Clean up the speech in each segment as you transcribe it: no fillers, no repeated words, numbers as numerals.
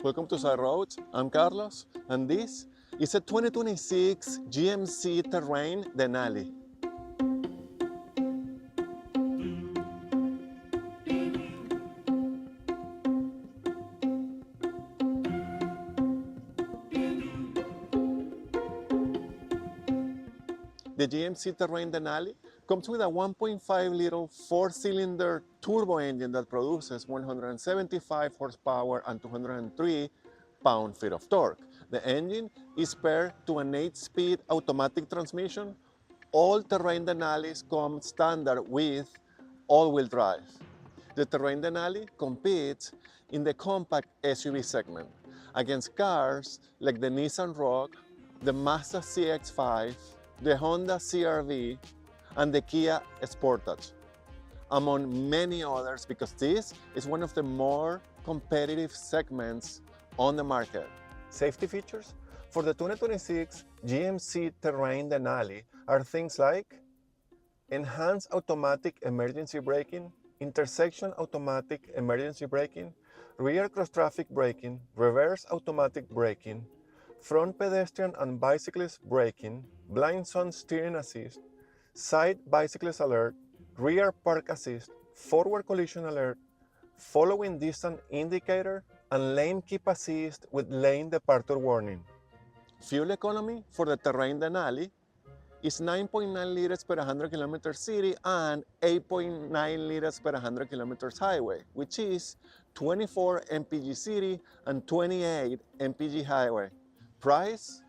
Welcome to Side Roads. I'm Carlos, and this is a 2026 GMC Terrain Denali. The GMC Terrain Denali comes with a 1.5-liter four-cylinder turbo engine that produces 175 horsepower and 203 pound-feet of torque. The engine is paired to an 8-speed automatic transmission. All Terrain Denalis come standard with all-wheel drive. The Terrain Denali competes in the compact SUV segment against cars like the Nissan Rogue, the Mazda CX-5, the Honda CR-V, and the Kia Sportage, among many others, because this is one of the more competitive segments on the market. Safety features for the 2026 GMC Terrain Denali are things like enhanced automatic emergency braking, intersection automatic emergency braking, rear cross-traffic braking, reverse automatic braking, front pedestrian and bicyclist braking, blind zone steering assist, side bicyclist alert, rear park assist, forward collision alert, following distance indicator, and lane keep assist with lane departure warning. Fuel economy for the Terrain Denali is 9.9 liters per 100 kilometers city and 8.9 liters per 100 kilometers highway, which is 24 mpg city and 28 mpg highway. Price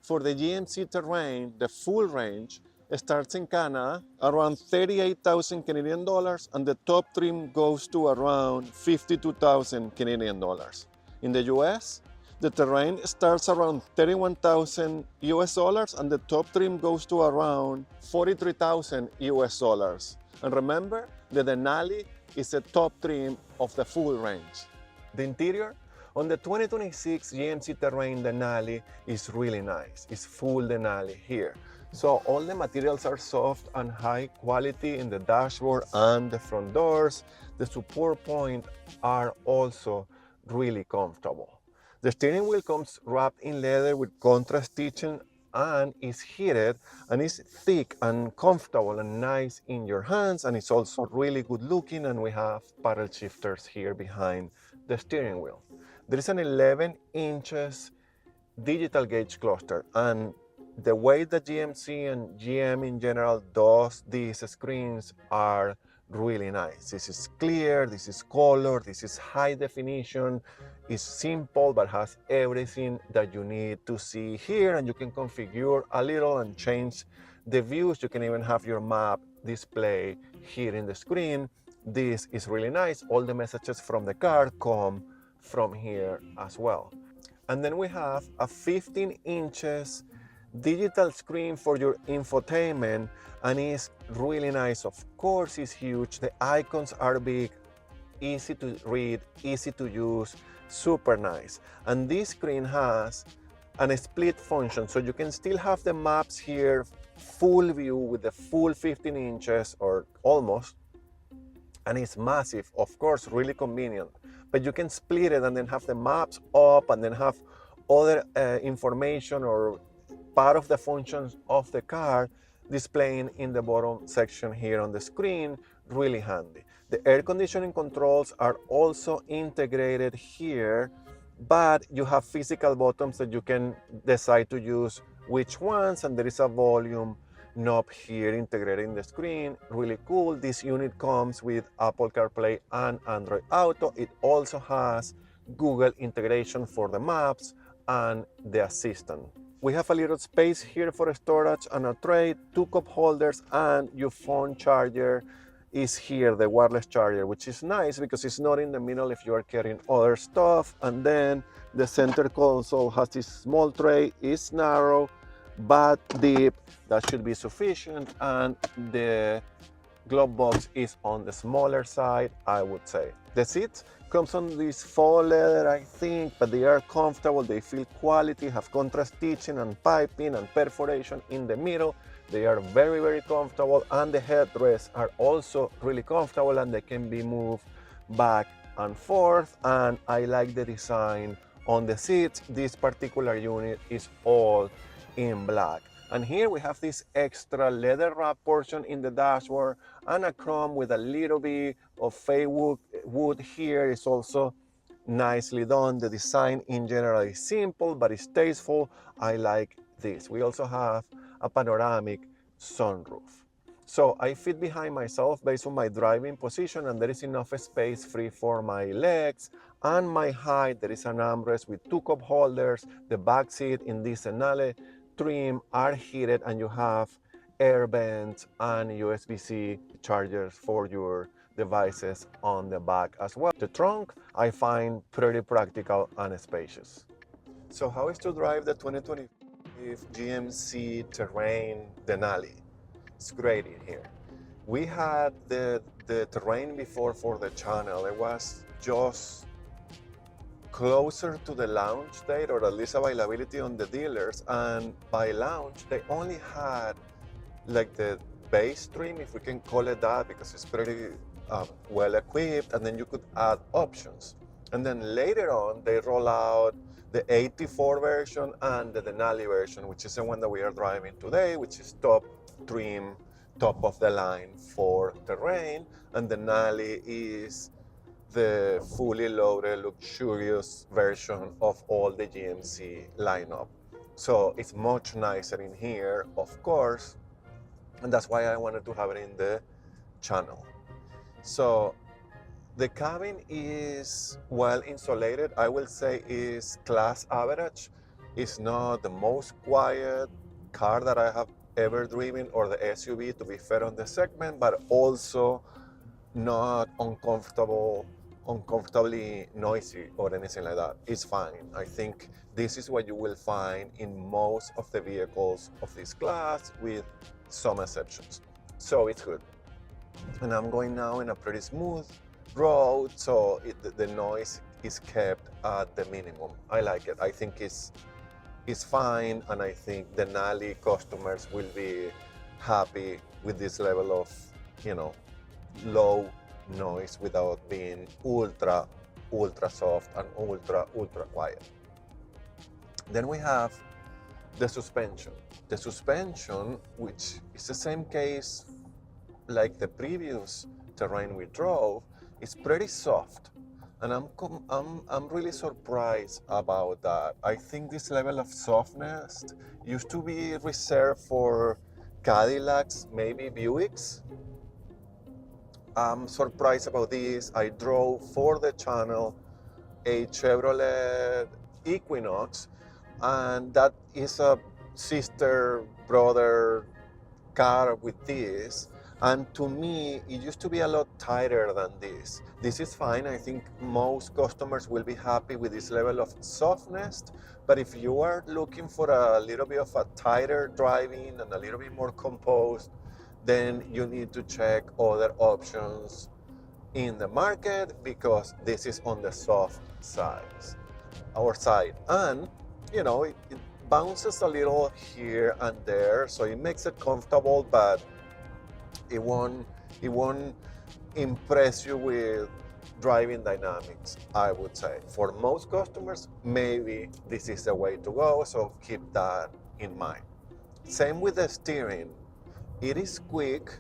for the GMC Terrain, the full range, starts in Canada around 38,000 Canadian dollars, and the top trim goes to around 52,000 Canadian dollars. In the US, the Terrain starts around 31,000 US dollars, and the top trim goes to around 43,000 US dollars. And remember, the Denali is the top trim of the full range. The interior on the 2026 GMC Terrain Denali is really nice. It's full Denali here. So all the materials are soft and high quality in the dashboard and the front doors. The support points are also really comfortable. The steering wheel comes wrapped in leather with contrast stitching and is heated and is thick and comfortable and nice in your hands, and it's also really good looking, and we have paddle shifters here behind the steering wheel. There is an 11 inches digital gauge cluster, and the way that GMC and GM in general does these screens are really nice. This is clear, this is color, this is high definition, it's simple but has everything that you need to see here, and you can configure a little and change the views. You can even have your map display here in the screen. This is really nice. All the messages from the car come from here as well. And then we have a 15 inches digital screen for your infotainment, and it's really nice. Of course, it's huge. The icons are big, easy to read, easy to use, super nice. And this screen has a split function, so you can still have the maps here, full view with the full 15 inches or almost, and it's massive, of course, really convenient. But you can split it and then have the maps up and then have other information or part of the functions of the car displaying in the bottom section here on the screen. Really handy. The air conditioning controls are also integrated here, but you have physical buttons that you can decide to use which ones, and there is a volume knob here integrated in the screen. Really cool. This unit comes with Apple CarPlay and Android Auto. It also has Google integration for the maps and the assistant. We have a little space here for storage and a tray, 2 cup holders, and your phone charger is here, the wireless charger, which is nice because it's not in the middle if you are carrying other stuff. And then the center console has this small tray. It's narrow but deep. That should be sufficient, and the glove box is on the smaller side, I would say. The seats comes on this faux leather, I think, but they are comfortable. They feel quality, have contrast stitching and piping and perforation in the middle. They are very, very comfortable, and the headrests are also really comfortable, and they can be moved back and forth, and I like the design on the seats. This particular unit is all in black. And here we have this extra leather wrap portion in the dashboard and a chrome with a little bit of fake wood here is also nicely done. The design in general is simple, but it's tasteful. I like this. We also have a panoramic sunroof. So I fit behind myself based on my driving position, and there is enough space free for my legs and my height. There is an armrest with 2 cup holders. The back seat in this Denali trim are heated, and you have air vents and USB-C chargers for your devices on the back as well. The trunk I find pretty practical and spacious. So how is to drive the 2025 GMC Terrain Denali? It's great in here. We had the Terrain before for the channel. It was just closer to the launch date, or at least availability on the dealers, and by launch they only had like the base trim, if we can call it that, because it's pretty well equipped, and then you could add options. And then later on they roll out the 84 version and the Denali version, which is the one that we are driving today, which is top trim, top of the line for Terrain, and Denali is the fully loaded, luxurious version of all the GMC lineup. So it's much nicer in here, of course, and that's why I wanted to have it in the channel. So the cabin is well insulated. I will say is class average. It's not the most quiet car that I have ever driven, or the SUV, to be fair, on the segment, but also not uncomfortably noisy or anything like that. It's fine. I think this is what you will find in most of the vehicles of this class, with some exceptions. So it's good. And I'm going now in a pretty smooth road, so the noise is kept at the minimum. I like it. I think it's fine, and I think the Denali customers will be happy with this level of, low noise without being ultra soft and ultra quiet. Then we have the suspension. The suspension, which is the same case like the previous Terrain we drove, is pretty soft, and I'm really surprised about that. I think this level of softness used to be reserved for Cadillacs, maybe Buicks. I'm surprised about this. I drove for the channel a Chevrolet Equinox, and that is a sister brother car with this, and to me it used to be a lot tighter than this. This is fine. I think most customers will be happy with this level of softness, but if you are looking for a little bit of a tighter driving and a little bit more composed, then you need to check other options in the market, because this is on the soft side. And it bounces a little here and there, so it makes it comfortable, but it won't impress you with driving dynamics, I would say. For most customers, maybe this is the way to go, so keep that in mind. Same with the steering. It is quick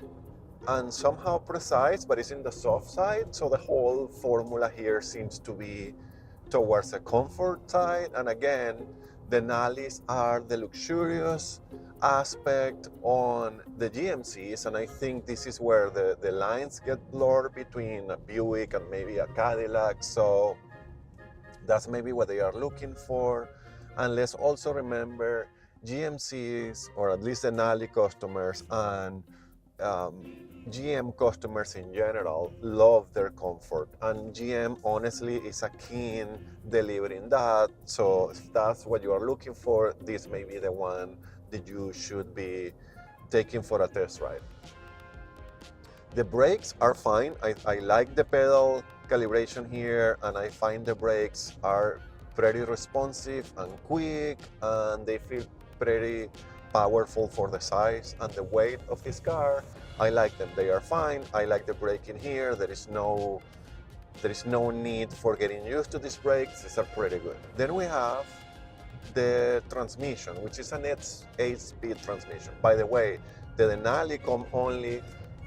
and somehow precise, but it's in the soft side, so the whole formula here seems to be towards the comfort side. And again, the Denalis are the luxurious aspect on the GMCs, and I think this is where the lines get blurred between a Buick and maybe a Cadillac, so that's maybe what they are looking for. And let's also remember, GMCs, or at least Denali customers and GM customers in general, love their comfort, and GM honestly is a keen delivering that. So if that's what you are looking for, this may be the one that you should be taking for a test ride. The brakes are fine. I like the pedal calibration here, and I find the brakes are pretty responsive and quick, and they feel pretty powerful for the size and the weight of this car. I like them. They are fine. I like the braking here. There is no There is no need for getting used to these brakes. These are pretty good. Then we have the transmission, which is an 8-speed transmission. By the way, the Denali come only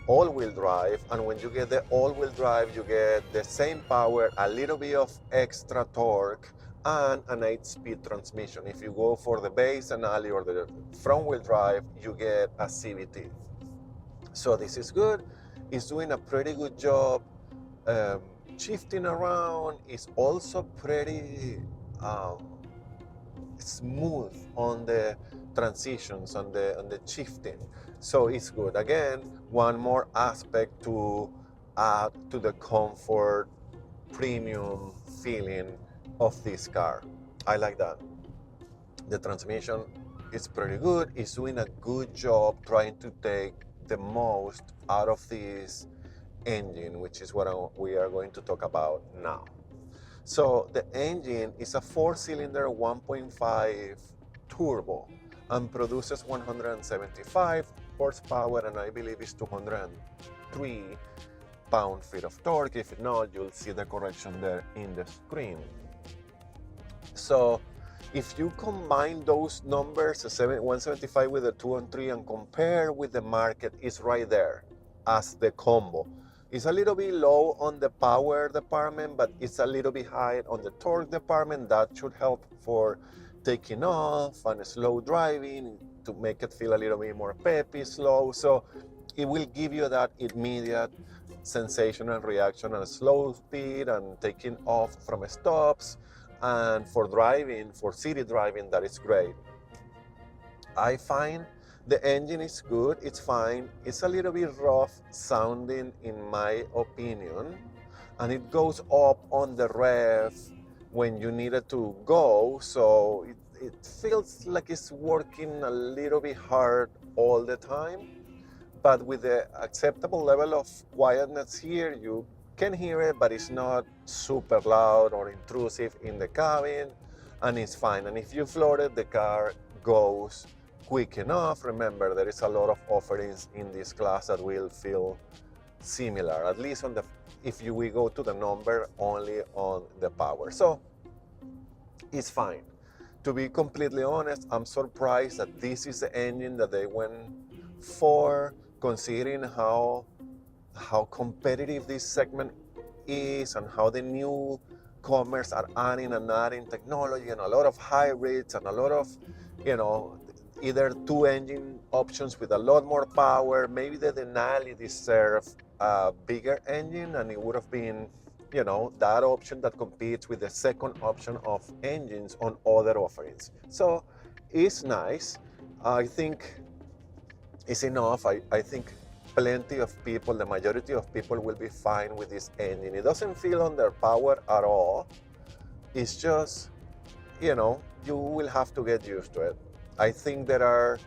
all-wheel drive, and when you get the all-wheel drive, you get the same power, a little bit of extra torque, and an 8-speed transmission. If you go for the base Denali or the front-wheel drive, you get a CVT. So this is good. It's doing a pretty good job shifting around. It's also pretty smooth on the transitions, on the shifting. So it's good. Again, one more aspect to add to the comfort, premium feeling of this car. I like that. The transmission is pretty good. It's doing a good job trying to take the most out of this engine, which is what we are going to talk about now. So the engine is a 4-cylinder 1.5 turbo and produces 175 horsepower, and I believe it's 203 pound-feet of torque. If not, you'll see the correction there in the screen. So if you combine those numbers, the 175 with the 203, and compare with the market, it's right there as the combo. It's a little bit low on the power department, but it's a little bit high on the torque department. That should help for taking off and slow driving to make it feel a little bit more peppy, slow. So it will give you that immediate sensation and reaction at a slow speed and taking off from stops. And for driving, for city driving, that is great. I find the engine is good, it's fine. It's a little bit rough sounding in my opinion, and it goes up on the rev when you need it to go, so it feels like it's working a little bit hard all the time. But with the acceptable level of quietness here, you can hear it, but it's not super loud or intrusive in the cabin, and it's fine. And if you float it, the car goes quick enough. Remember, there is a lot of offerings in this class that will feel similar, at least on the, if we go to the number only on the power. So it's fine. To be completely honest, I'm surprised that this is the engine that they went for, considering how competitive this segment is and how the newcomers are adding technology and a lot of hybrids and a lot of, either two engine options with a lot more power. Maybe the Denali deserved a bigger engine, and it would have been, that option that competes with the second option of engines on other offerings. So it's nice. I think it's enough. I think plenty of people, the majority of people, will be fine with this engine. It doesn't feel underpowered at all. It's just, you will have to get used to it. I think there are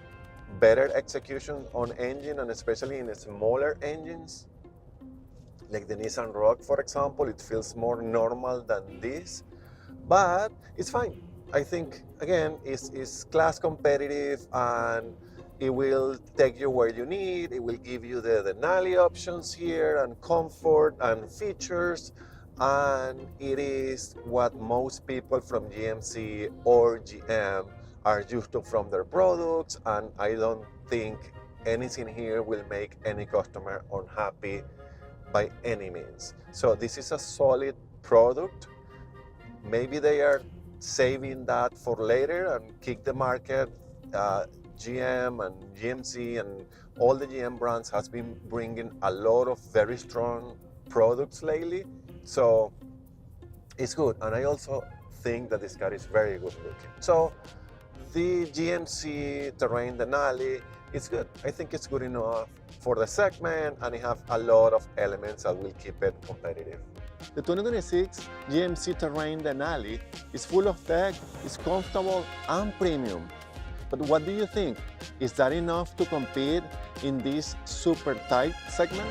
better executions on engine, and especially in smaller engines, like the Nissan Rogue, for example. It feels more normal than this, but it's fine. I think, again, it's class competitive, and it will take you where you need. It will give you the Denali options here, and comfort and features, and it is what most people from GMC or GM are used to from their products, and I don't think anything here will make any customer unhappy by any means. So this is a solid product. Maybe they are saving that for later and kick the market. GM and GMC and all the GM brands has been bringing a lot of very strong products lately. So it's good. And I also think that this car is very good looking. So the GMC Terrain Denali is good. I think it's good enough for the segment, and it has a lot of elements that will keep it competitive. The 2026 GMC Terrain Denali is full of tech, it's comfortable and premium. But what do you think? Is that enough to compete in this super tight segment?